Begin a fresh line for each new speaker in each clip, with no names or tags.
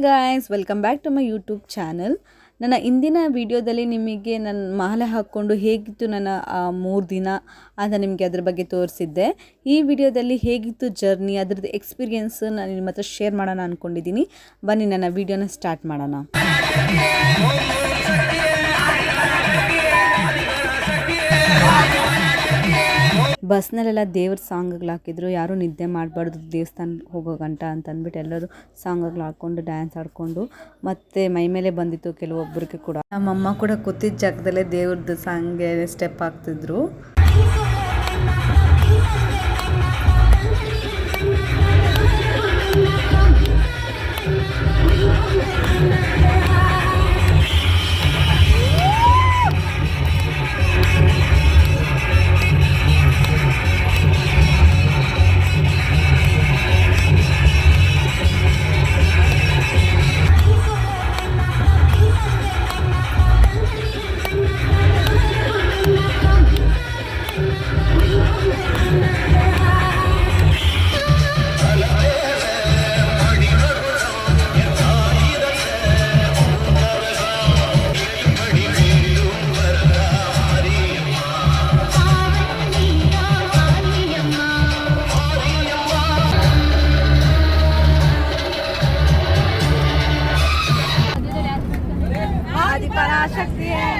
Guys, welcome back to my YouTube channel. ನನ್ನ ಇಂದಿನ ವಿಡಿಯೋದಲ್ಲಿ ನಿಮಗೆ ನನ್ನ ಮಾಲೆ ಹಾಕ್ಕೊಂಡು ಹೇಗಿತ್ತು ನನ್ನ 3 ದಿನ ಅಂತ ನಿಮಗೆ ಅದ್ರ ಬಗ್ಗೆ ತೋರಿಸಿದ್ದೆ. ಈ ವಿಡಿಯೋದಲ್ಲಿ ಹೇಗಿತ್ತು ಜರ್ನಿ, ಅದ್ರದ್ದು ಎಕ್ಸ್ಪೀರಿಯೆನ್ಸ್ ನಾನು ನಿಮ್ಮ ಹತ್ರ ಶೇರ್ ಮಾಡೋಣ ಅಂದ್ಕೊಂಡಿದ್ದೀನಿ. ಬನ್ನಿ ನನ್ನ ವಿಡಿಯೋನ ಸ್ಟಾರ್ಟ್ ಮಾಡೋಣ. ಬಸ್ನಲ್ಲೆಲ್ಲ ದೇವ್ರ ಸಾಂಗ್ಗಳು ಹಾಕಿದ್ರು. ಯಾರೂ ನಿದ್ದೆ ಮಾಡಬಾರ್ದು ದೇವಸ್ಥಾನ ಹೋಗೋ ಗಂಟ ಅಂತಂದ್ಬಿಟ್ಟು ಎಲ್ಲರೂ ಸಾಂಗ್ಗಳು ಹಾಕ್ಕೊಂಡು ಡ್ಯಾನ್ಸ್ ಆಡಿಕೊಂಡು ಮತ್ತು ಮೈ ಮೇಲೆ ಬಂದಿತ್ತು ಕೆಲವೊಬ್ಬರಿಗೆ ಕೂಡ. ನಮ್ಮಮ್ಮ ಕೂಡ ಕೂತಿದ್ದ ಜಾಗದಲ್ಲೇ ದೇವ್ರದ್ದು ಸಾಂಗ್ಗೆ ಸ್ಟೆಪ್ ಹಾಕ್ತಿದ್ರು. आदिपराशक्ति है,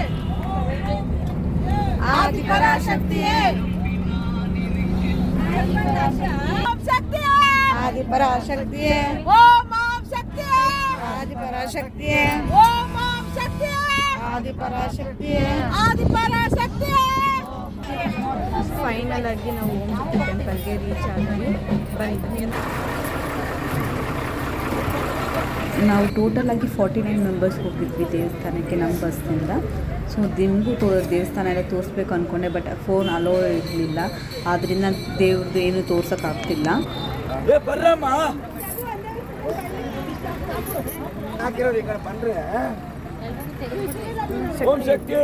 आदिपराशक्ति है, आदिपराशक्ति है, ओम ओम शक्ति है, आदिपराशक्ति है, ओम ओम शक्ति है, आदिपराशक्ति है, आदिपराशक्ति है. ಫೈನಲ್ ಆಗಿ ನಾವು ಓಂ ಶಕ್ತಿ ಟೆಂಪಲ್ಗೆ ರೀಚ್ ಆದ್ವಿ. ಬನ್ನಿ, ನಾವು ಟೋಟಲ್ ಆಗಿ 49 ಮೆಂಬರ್ಸ್ ಹೋಗಿದ್ವಿ ದೇವಸ್ಥಾನಕ್ಕೆ ನಮ್ಮ ಬಸ್ನಿಂದ. ಸೊ ನಿಮಗೂ ದೇವಸ್ಥಾನ ಎಲ್ಲ ತೋರಿಸ್ಬೇಕು ಅಂದ್ಕೊಂಡೆ, ಬಟ್ ಫೋನ್ ಅಲೋ ಇರಲಿಲ್ಲ, ಆದ್ದರಿಂದ ದೇವ್ರದ್ದು ಏನು ತೋರ್ಸೋಕ್ಕಾಗ್ತಿಲ್ಲ.
ओम शक्ति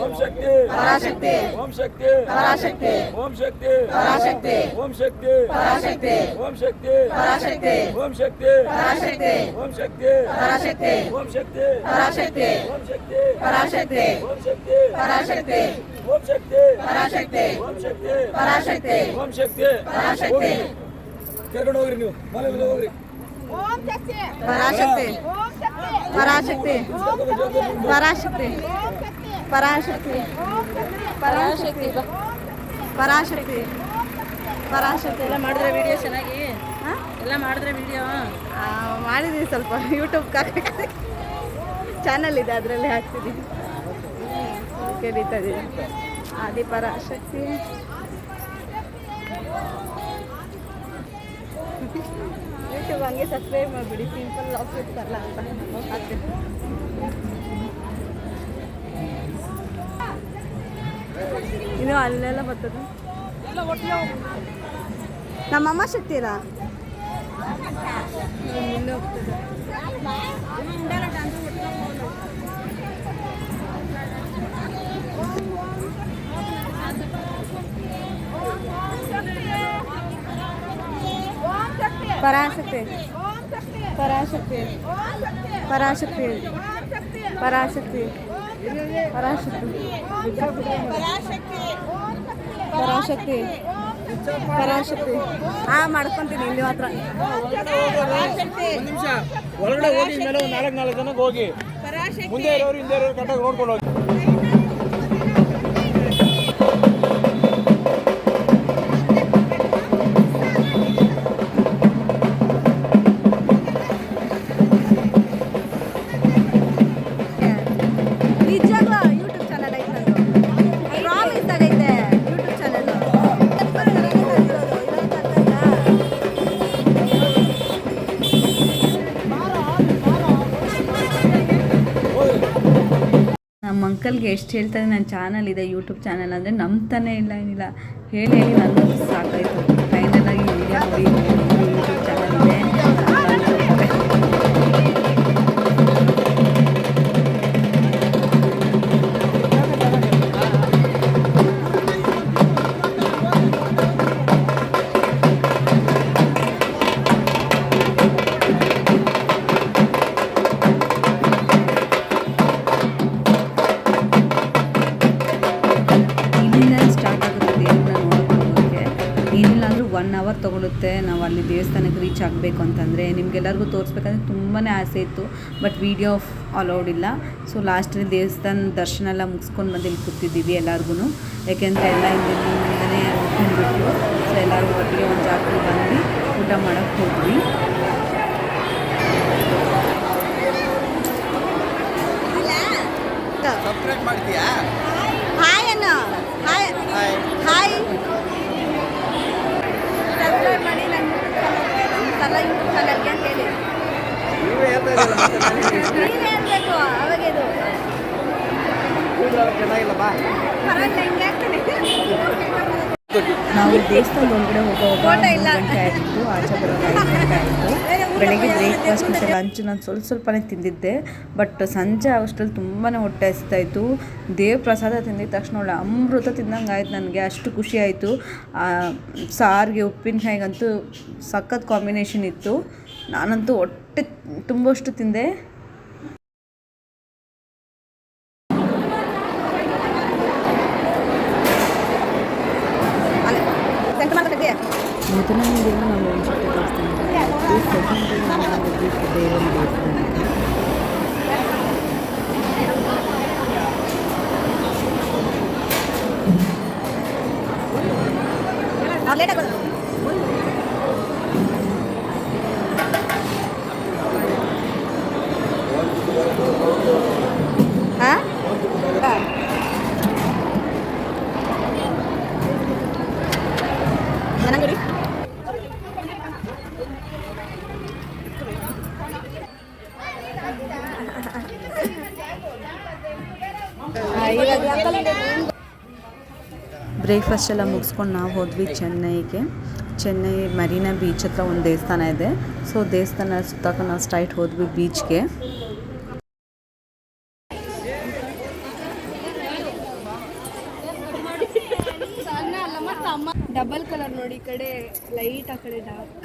ओम शक्ति पराशक्ति ओम शक्ति पराशक्ति ओम शक्ति पराशक्ति ओम शक्ति पराशक्ति ओम शक्ति पराशक्ति ओम शक्ति पराशक्ति ओम शक्ति पराशक्ति ओम शक्ति पराशक्ति ओम शक्ति पराशक्ति ओम शक्ति पराशक्ति ओम शक्ति पराशक्ति ओम शक्ति पराशक्ति ओम शक्ति पराशक्ति ಕರ್ಕೊಂಡು ಹೋಗ್ರಿ ನೀವು ಮನೆ ಹೋಗ್ರಿ. ಓಂ ಶಕ್ತಿ ಪರಾಶಕ್ತಿ ಪರಾಶಕ್ತಿ ಪರಾಶಕ್ತಿ ಪರಾಶಕ್ತಿ ಪರಾಶಕ್ತಿ ಪರಾಶಕ್ತಿ ಪರಾಶಕ್ತಿ ಎಲ್ಲ ಮಾಡಿದ್ರೆ ವಿಡಿಯೋ ಚೆನ್ನಾಗಿ ಎಲ್ಲ ಮಾಡಿದ್ರೆ ವಿಡಿಯೋ ಮಾಡಿದ್ದೀವಿ. ಸ್ವಲ್ಪ ಯೂಟ್ಯೂಬ್ ಚಾನಲ್ ಇದೆ, ಅದರಲ್ಲಿ ಹಾಕ್ತಿದ್ದೀವಿ, ಕರೀತಾ ಇದ್ದೀವಿ. ಆದಿಪರಾಶಕ್ತಿ ಯೂಟ್ಯೂಬ್ ಹಂಗೆ ಸಬ್ಸ್ಕ್ರೈಬ್ ಮಾಡಿಬಿಡಿ, ಸಿಂಪಲ್ ಲಾಗ್ಸ್ ಇರ್ತಾರಲ್ಲ ಅಂತ ಹಾಕ್ತೀನಿ. ಇನ್ನು ಅಲ್ಲೆಲ್ಲ ಬರ್ತದೆ ನಮ್ಮಮ್ಮ ಶಕ್ತಿ ಇಲ್ಲ ಇಲ್ಲೇ ಹೋಗ್ತದೆ. पराशक्ति पराशक्ति पराशक्ति पराशक्ति पराशक्ति पराशक्ति ಪರಾಶಕ್ತಿ ಮಾಡ್ಕೊಂತೀನಿ ಇಲ್ಲಿ ಮಾತ್ರ. ನಿಮಿಷ ಒಳಗಡೆ ಹೋಗಿ ಮೇಲೆ 4 ಜನಕ್ಕೆ ಹೋಗಿ ಮುಂದೆ ಇರೋರು ಹಿಂದೆ ಇರೋರು ಕರೆಕ್ಟಾಗಿ ನೋಡ್ಕೊಂಡು ಹೋಗಿ.
ನಮ್ಮ ಅಂಕಲ್ಗೆ ಎಷ್ಟು ಹೇಳ್ತಾರೆ, ನನ್ನ ಚಾನಲ್ ಇದೆ, ಯೂಟ್ಯೂಬ್ ಚಾನಲ್ ಅಂದರೆ ನಂಬ್ತಾನೆ ಇಲ್ಲ, ಏನಿಲ್ಲ ಹೇಳಿ ನನಗೂ ಸಾಕಾಯಿತು. ಫೈನಲ್ ಆಗಿ ವಿಡಿಯೋ ನೋಡಿ ಯೂಟ್ಯೂಬ್ ಚಾನಲ್ ಇದೆ. ಅವರ್ ತೊಗೊಳುತ್ತೆ ನಾವು ಅಲ್ಲಿ ದೇವಸ್ಥಾನಕ್ಕೆ ರೀಚ್ ಆಗಬೇಕು ಅಂತಂದರೆ. ನಿಮಗೆಲ್ಲರಿಗೂ ತೋರಿಸ್ಬೇಕಂದ್ರೆ ತುಂಬಾ ಆಸೆ ಇತ್ತು, ಬಟ್ ವೀಡಿಯೋ ಅಲೌಡ್ ಇಲ್ಲ. ಸೊ ಲಾಸ್ಟಲ್ಲಿ ದೇವಸ್ಥಾನ ದರ್ಶನ ಎಲ್ಲ ಮುಗಿಸ್ಕೊಂಡು ಬಂದು ಇಲ್ಲಿ ಕೂತಿದ್ದೀವಿ ಎಲ್ಲರಿಗೂ. ಯಾಕೆಂದರೆ ಎಲ್ಲ ಹಿಂದಿನಿಂದನೇ ಉಟ್ಕೊಂಡ್ಬಿಟ್ಟು, ಸೊ ಎಲ್ಲರಿಗೂ ಒಟ್ಟಿಗೆ ಒಂದು ಜಾಗಕ್ಕೆ ಬಂದು ಊಟ ಮಾಡೋಕ್ಕೆ ಹೋದ್ವಿ.
ಸಬ್ಸ್ಕ್ರೈಬ್ ಮಾಡ್ತೀಯಾ?
ಹಾಯ್ ಅಣ್ಣ, ಹಾಯ್ ಹಾಯ್, ಸಬ್ಸ್ಕ್ರೈಬ್ ಮಾಡಿ ನನ್ನ ಯೂಟ್ಯೂಬ್ ಚಾನಲ್ಗೆ ಅಂತ ಹೇಳಿ.
ನೀವೇ ಹೇಳ್ತಾ ಇದ್ದೀರಲ್ಲ ಮತ್ತೆ ನಾನು
ನೀನು ಹೇಳ್ಬೇಕು ಅವಾಗ ಇದು
ಚೆನ್ನಾಗಿಲ್ಲ ಬಾ.
ಪರವಾಗಿಲ್ಲ, ಹಿಂಗೆ ಆಗ್ತಾನೆ.
ನಾವು ದೇವಸ್ಥಾನದ ಒಳಗಡೆ ಹೋಗುವಾಗ 3 ಗಂಟೆ ಆಯಿತು, ಆಚೆ ಬರೋದು 5 ಗಂಟೆ ಆಯಿತು. ಬೆಳಗ್ಗೆ ಬ್ರೇಕ್ಫಾಸ್ಟ್ ಮತ್ತು ಲಂಚ್ ನಾನು ಸ್ವಲ್ಪನೇ ತಿಂದಿದ್ದೆ, ಬಟ್ ಸಂಜೆ ಅಷ್ಟರಲ್ಲಿ ತುಂಬಾ ಹೊಟ್ಟೆ ಹಸಿತಾಯಿತು. ದೇವ್ರ ಪ್ರಸಾದ ತಿಂದಿದ ತಕ್ಷಣ ಒಳ್ಳೆ ಅಮೃತ ತಿಂದಂಗೆ ಆಯ್ತು ನನಗೆ, ಅಷ್ಟು ಖುಷಿ ಆಯಿತು. ಸಾರಿಗೆ ಉಪ್ಪಿನಕಾಯಿಗಂತೂ ಸಖತ್ ಕಾಂಬಿನೇಷನ್ ಇತ್ತು. ನಾನಂತೂ ಹೊಟ್ಟೆ ತುಂಬಷ್ಟು ತಿಂದೆ. ಮೊದಲನೇ ದಿನ ನಾವು ಒಂದ್ಸತಿ ದೇವಸ್ಥಾನಕ್ಕೆ ಹೋಗ್ತೀವಿ, ಸೆಕೆಂಡ್ ಡೇ ನಾವು ಹೋಗ್ಬಿಟ್ಟು ಬೇರೆ ದೇವಸ್ಥಾನಕ್ಕೆ. ಬ್ರೇಕ್ಫಾಸ್ಟ್ ಎಲ್ಲ ಮುಗಿಸ್ಕೊಂಡು ನಾವು ಹೋದ್ವಿ ಚೆನ್ನೈಗೆ. ಚೆನ್ನೈ ಮರೀನಾ ಬೀಚ್ ಹತ್ರ ಒಂದು ದೇವಸ್ಥಾನ ಇದೆ. ಸೊ ದೇವಸ್ಥಾನ ಸುತ್ತಾಕ ನಾವು ಸ್ಟ್ರೈಟ್ ಹೋದ್ವಿ ಬೀಚ್ಗೆ.
ಡಬಲ್ ಕಲರ್ ನೋಡಿ, ಈ ಕಡೆ ಲೈಟ್, ಆ ಕಡೆ ಡಾರ್ಕ್.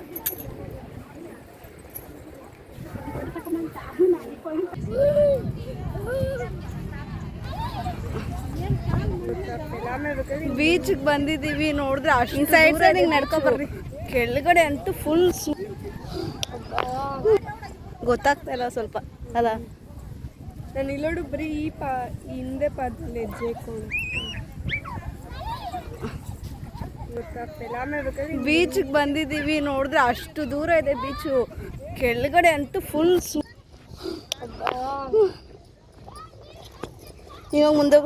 ಬೀಚ್ಗೆ ಬಂದಿದ್ದೀವಿ, ನೋಡಿದ್ರೆ ಅಷ್ಟು ಸೈಡ್ ನಡ್ಕೊಬರ್ರಿ. ಕೆಳಗಡೆ ಅಂತೂ ಫುಲ್ ಗೊತ್ತಾಗ್ತಾ ಇಲ್ಲ ಸ್ವಲ್ಪ ಅಲ್ಲ. ನಾನು ಇಲ್ಲೋಡು ಬರೀ ಈ ಹಿಂದೆ ಪಾದದಲ್ಲಿ ಹೆಜ್ಜೆ ಇಟ್ಕೊಂಡು ಗೊತ್ತಾಗ್ತಿಲ್ಲ. ಆಮೇಲೆ ಬೀಚ್ಗೆ ಬಂದಿದ್ದೀವಿ, ನೋಡಿದ್ರೆ ಅಷ್ಟು ದೂರ ಇದೆ ಬೀಚು. ಕೆಳಗಡೆ ಅಂತೂ ಫುಲ್ ಇವಾಗ ಮುಂದೆ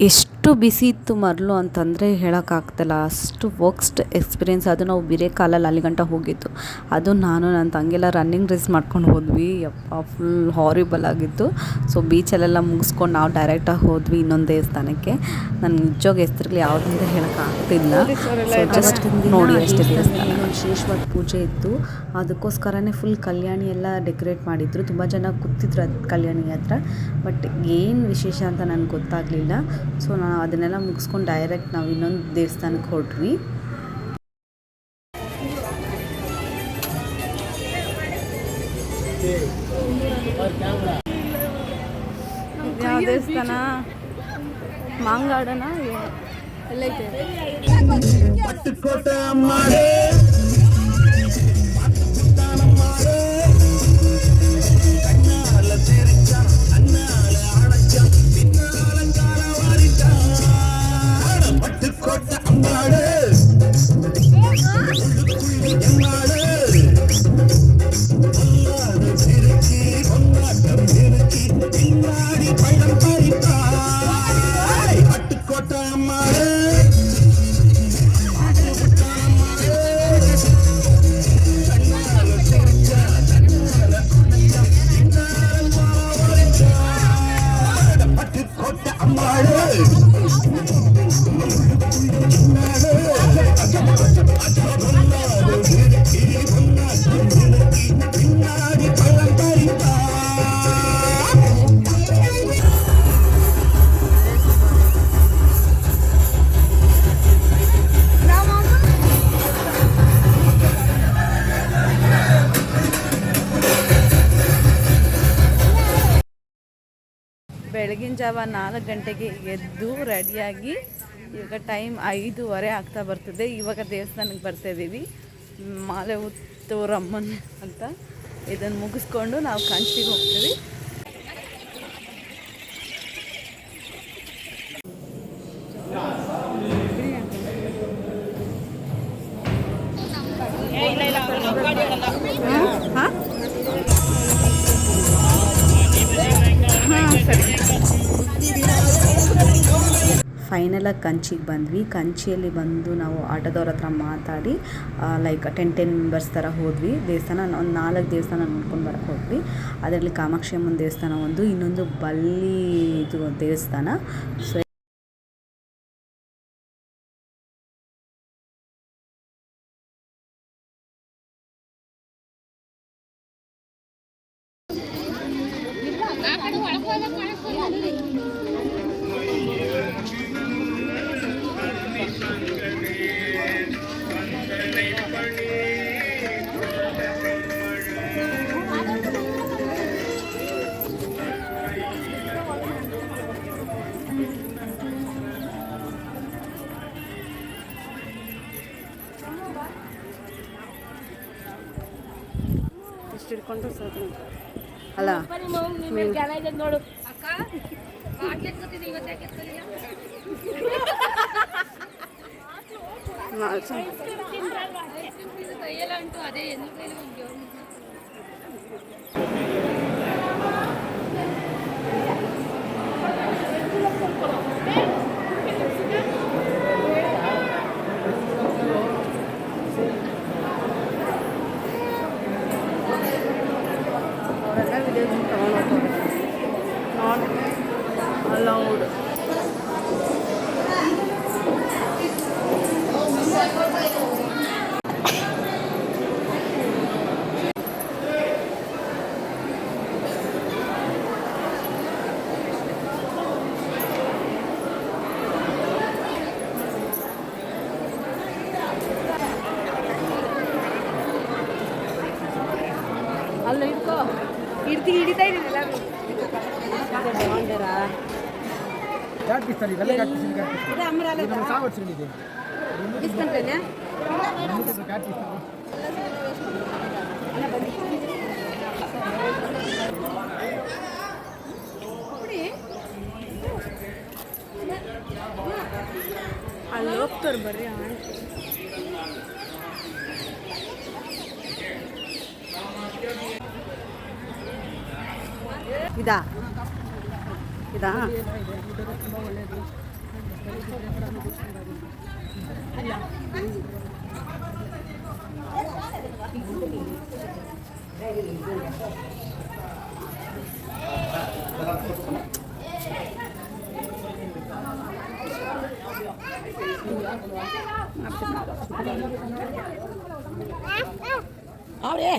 ಎಷ್ಟು ಬಿಸಿ ಇತ್ತು ಮರಳು ಅಂತಂದರೆ ಹೇಳೋಕ್ಕಾಗ್ತಿಲ್ಲ, ಅಷ್ಟು ವರ್ಸ್ಟ್ ಎಕ್ಸ್ಪೀರಿಯೆನ್ಸ್. ಅದು ನಾವು ಬೇರೆ ಕಾಲಲ್ಲಿ ಅಲ್ಲಿ ಗಂಟ ಹೋಗಿತ್ತು. ಅದು ನಾನು ನನ್ನ ತಂಗೆಲ್ಲ ರನ್ನಿಂಗ್ ರೇಸ್ ಮಾಡ್ಕೊಂಡು ಹೋದ್ವಿ. ಯಪ್ಪ ಫುಲ್ ಹಾರಿಬಲ್ ಆಗಿತ್ತು. ಸೊ ಬೀಚಲ್ಲೆಲ್ಲ ಮುಗಿಸ್ಕೊಂಡು ನಾವು ಡೈರೆಕ್ಟಾಗಿ ಹೋದ್ವಿ ಇನ್ನೊಂದು ದೇವಸ್ಥಾನಕ್ಕೆ. ನಾನು ನಿಜವಾಗಿ ಹೆಸರುಗಳು ಯಾವುದಂತ ಹೇಳೋಕ್ಕಾಗ್ತಿಲ್ಲ. ಸೊ ಜಸ್ಟ್ ನೋಡಿ ಅಷ್ಟೇ. ದೇವಸ್ಥಾನ ಏನೋ ವಿಶೇಷವಾದ ಪೂಜೆ ಇತ್ತು, ಅದಕ್ಕೋಸ್ಕರನೇ ಫುಲ್ ಕಲ್ಯಾಣಿ ಎಲ್ಲ ಡೆಕೋರೇಟ್ ಮಾಡಿದ್ರು. ತುಂಬ ಜನ ಕೂತಿದ್ರು ಅದು ಕಲ್ಯಾಣಿ ಹತ್ರ, ಬಟ್ ಏನು ವಿಶೇಷ ಅಂತ ನನಗೆ ಗೊತ್ತಾಗಲಿಲ್ಲ. ಸೊ ನಾವು ಅದನ್ನೆಲ್ಲ ಮುಗಿಸ್ಕೊಂಡು ಡೈರೆಕ್ಟ್ ನಾವು ಇನ್ನೊಂದು ದೇವಸ್ಥಾನಕ್ಕೆ ಹೊರಟ್ವಿ.
ಯಾವ ದೇವಸ್ಥಾನ? ಮಾಂಗಾಡನ ಎಲ್ಲೈತೆ?
ಬೆಳಗಿನ ಜಾವ 4 ಗಂಟೆಗೆ ಎದ್ದು ರೆಡಿಯಾಗಿ ಇವಾಗ ಟೈಮ್ 5:15 ಆಗ್ತಾ ಬರ್ತದೆ. ಇವಾಗ ದೇವಸ್ಥಾನಕ್ಕೆ ಬರ್ತಾಯಿದ್ದೀವಿ, ಮಾಲೆ ಉತ್ತೂರಮ್ಮನ್ ಅಂತ. ಇದನ್ನು ಮುಗಿಸ್ಕೊಂಡು ನಾವು ಕಂಚಿಗೆ ಹೋಗ್ತೀವಿ. ಫೈನಲಾಗಿ ಕಂಚಿಗೆ ಬಂದ್ವಿ. ಕಂಚಿಯಲ್ಲಿ ಬಂದು ನಾವು ಆಟೋದವ್ರ ಹತ್ರ ಮಾತಾಡಿ ಲೈಕ್ 10 ಮೆಂಬರ್ಸ್ ಥರ ಹೋದ್ವಿ. ದೇವಸ್ಥಾನ ಒಂದು 4 ದೇವಸ್ಥಾನ ನೋಡ್ಕೊಂಡು ಬರೋಕ್ಕೆ ಹೋದ್ವಿ. ಅದರಲ್ಲಿ ಕಾಮಾಕ್ಷಿ ಅಮ್ಮನ ದೇವಸ್ಥಾನ ಒಂದು, ಇನ್ನೊಂದು ಬಲ್ಲಿ ಇದು ದೇವಸ್ಥಾನ. ಸೊ
ಹಿಡ್ಕೊಂಡ್ರೆ ಸಾಕು
ಅಲ್ಲ
ನೋಡು ಅದೇ
ಅಲೌಡ್. ಅಲ್ಲ ಇಟ್ಕೋ, ಹಿಡಿತಾ ಇದ್ದೀನಿ ಎಲ್ಲರೂ. ಅಲ್ಲಿ ಹೋಗ್ತಾರೆ ಬರ್ರಿ.
ಇದಾ ಇದಾ
ಅವ್ರೆ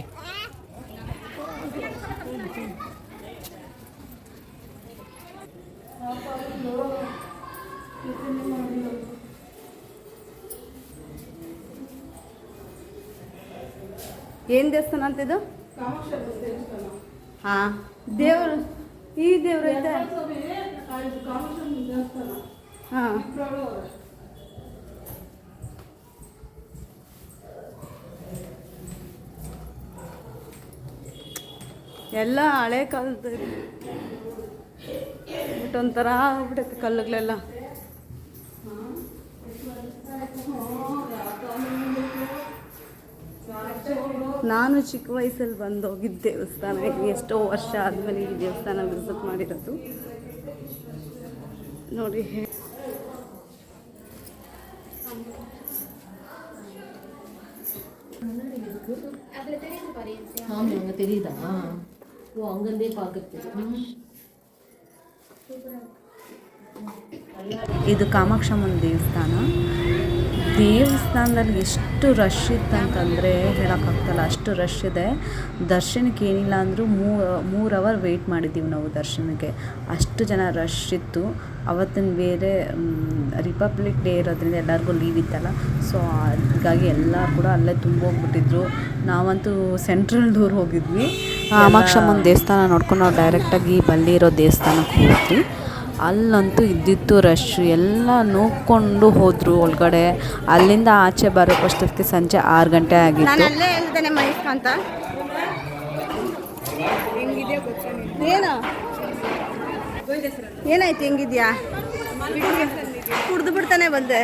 ಏನು ದೇವಸ್ಥಾನ ಅಂತಿದ್ದು? ಹಾಂ, ದೇವರು ಈ ದೇವ್ರು ಐತೆ. ಹಾಂ, ಎಲ್ಲ ಹಳೆ ಕಾಲದ ಬಟ್ ಒಂಥರ ಆಗ್ಬಿಟ್ಟೈತೆ ಕಲ್ಲುಗಳೆಲ್ಲ. ನಾನು ಚಿಕ್ಕ ವಯಸ್ಸಲ್ಲಿ ಬಂದು ಹೋಗಿದ್ದ ದೇವಸ್ಥಾನ, ಎಷ್ಟೋ ವರ್ಷ ಆದಮೇಲೆ ಈ ದೇವಸ್ಥಾನ ವಿಸಿಟ್ ಮಾಡಿರೋದು ನೋಡಿ.
ஆமாங்க தெரியுதா? ஓ அங்கேருந்தே பார்க்கறது.
ಇದು ಕಾಮಾಕ್ಷಮ್ಮನ ದೇವಸ್ಥಾನ. ದೇವಸ್ಥಾನದಲ್ಲಿ ಎಷ್ಟು ರಶ್ ಇತ್ತಂತಂದರೆ ಹೇಳೋಕ್ಕಾಗ್ತಲ್ಲ, ಅಷ್ಟು ರಶ್ ಇದೆ. ದರ್ಶನಕ್ಕೆ ಏನಿಲ್ಲ ಅಂದರೂ 3 ಅವರ್ ವೆಯ್ಟ್ ಮಾಡಿದ್ದೀವಿ ನಾವು ದರ್ಶನಕ್ಕೆ, ಅಷ್ಟು ಜನ ರಶ್ ಇತ್ತು. ಅವತ್ತಿನ ಬೇರೆ ರಿಪಬ್ಲಿಕ್ ಡೇ ಇರೋದ್ರಿಂದ ಎಲ್ಲರಿಗೂ ಲೀವ್ ಇತ್ತಲ್ಲ, ಸೊ ಹಾಗಾಗಿ ಎಲ್ಲ ಕೂಡ ಅಲ್ಲೇ ತುಂಬೋಗ್ಬಿಟ್ಟಿದ್ರು. ನಾವಂತೂ ಸೆಂಟ್ರಲ್ ದೂರ ಹೋಗಿದ್ವಿ. ಕಾಮಾಕ್ಷಮ್ಮನ ದೇವಸ್ಥಾನ ನೋಡ್ಕೊಂಡು ನಾವು ಡೈರೆಕ್ಟಾಗಿ ಬಲ್ಲಿರೋ ದೇವಸ್ಥಾನಕ್ಕೆ ಹೋದ್ವಿ. ಅಲ್ಲಂತೂ ಇದ್ದಿತ್ತು ರಶ್ಶು, ಎಲ್ಲ ನೋಡ್ಕೊಂಡು ಹೋದರು ಒಳಗಡೆ. ಅಲ್ಲಿಂದ ಆಚೆ ಬರೋಕ್ಕಷ್ಟೊತ್ತಿಗೆ ಸಂಜೆ 6 ಗಂಟೆ
ನಾನು
ಆಗಿತ್ತು.
ಅಲ್ಲೇ ಹೇಳ್ತೇನೆ ಮಹೇಶ್ ಅಂತ. ಏನು ಏನಾಯ್ತು, ಹೆಂಗಿದ್ಯಾ? ಕುಡ್ದು ಬಿಡ್ತಾನೆ ಬಂದೆ.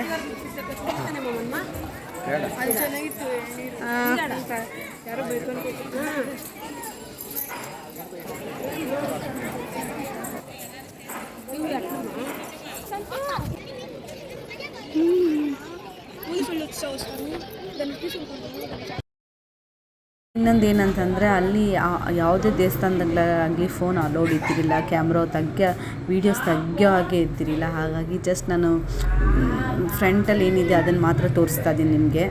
ಇನ್ನೊಂದು ಏನಂತಂದರೆ ಅಲ್ಲಿ ಯಾವುದೇ ದೇವಸ್ಥಾನದಲ್ಲಾಗಲಿ ಫೋನ್ ಅಲೋಡ್ ಇದ್ದಿರಲಿಲ್ಲ, ಕ್ಯಾಮ್ರಾ ವೀಡಿಯೋಸ್ ತೆಗಿಯೋ ಹಾಗೆ ಇದ್ದಿರಲಿಲ್ಲ. ಹಾಗಾಗಿ ಜಸ್ಟ್ ನಾನು ಫ್ರಂಟಲ್ಲಿ ಏನಿದೆ ಅದನ್ನು ಮಾತ್ರ ತೋರಿಸ್ತಾ ಇದ್ದೀನಿ ನಿಮಗೆ.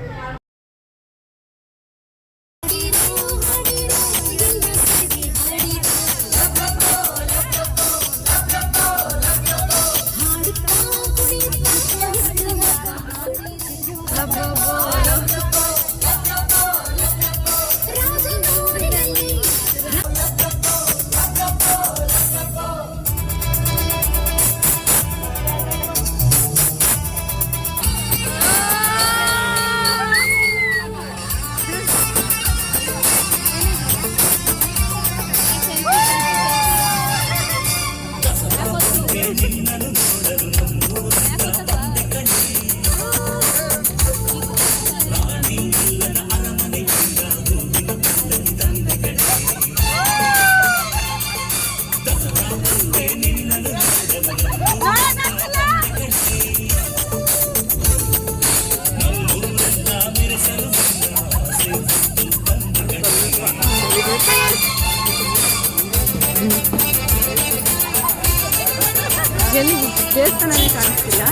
ಎಲ್ಲಿ ದೇವಸ್ಥಾನನೇ ಕಾಣಿಸ್ತಿಲ್ಲ.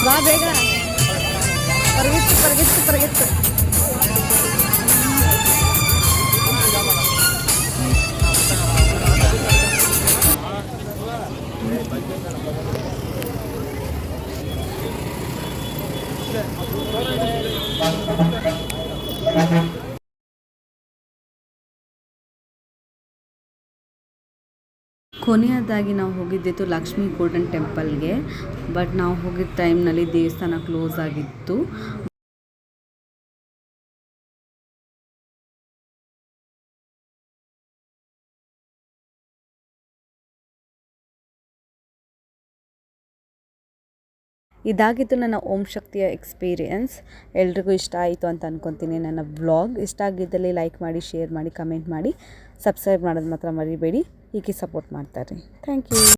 ಬಾ ಬೇಗ, ಪರಗಿತ್ತು.
ಕೊನೆಯದಾಗಿ ನಾವು ಹೋಗಿದ್ದಿತ್ತು ಲಕ್ಷ್ಮೀ ಗೋಲ್ಡನ್ ಟೆಂಪಲ್ಗೆ. ಬಟ್ ನಾವು ಹೋಗಿದ್ದ ಟೈಮ್ನಲ್ಲಿ ದೇವಸ್ಥಾನ ಕ್ಲೋಸ್ ಆಗಿತ್ತು. ಇದಾಗಿತ್ತು ನನ್ನ ಓಂ ಶಕ್ತಿಯ ಎಕ್ಸ್ಪೀರಿಯನ್ಸ್. ಎಲ್ರಿಗೂ ಇಷ್ಟ ಆಯಿತು ಅಂತ ಅಂದ್ಕೊತೀನಿ. ನನ್ನ ವ್ಲಾಗ್ ಇಷ್ಟ ಆಗಿದ್ದಲ್ಲಿ ಲೈಕ್ ಮಾಡಿ, ಶೇರ್ ಮಾಡಿ, ಕಮೆಂಟ್ ಮಾಡಿ, ಸಬ್ಸ್ಕ್ರೈಬ್ ಮಾಡೋದು ಮಾತ್ರ ಮರಿಬೇಡಿ. ಹೀಗೆ ಸಪೋರ್ಟ್ ಮಾಡ್ತಾಯಿರಿ. Thank you.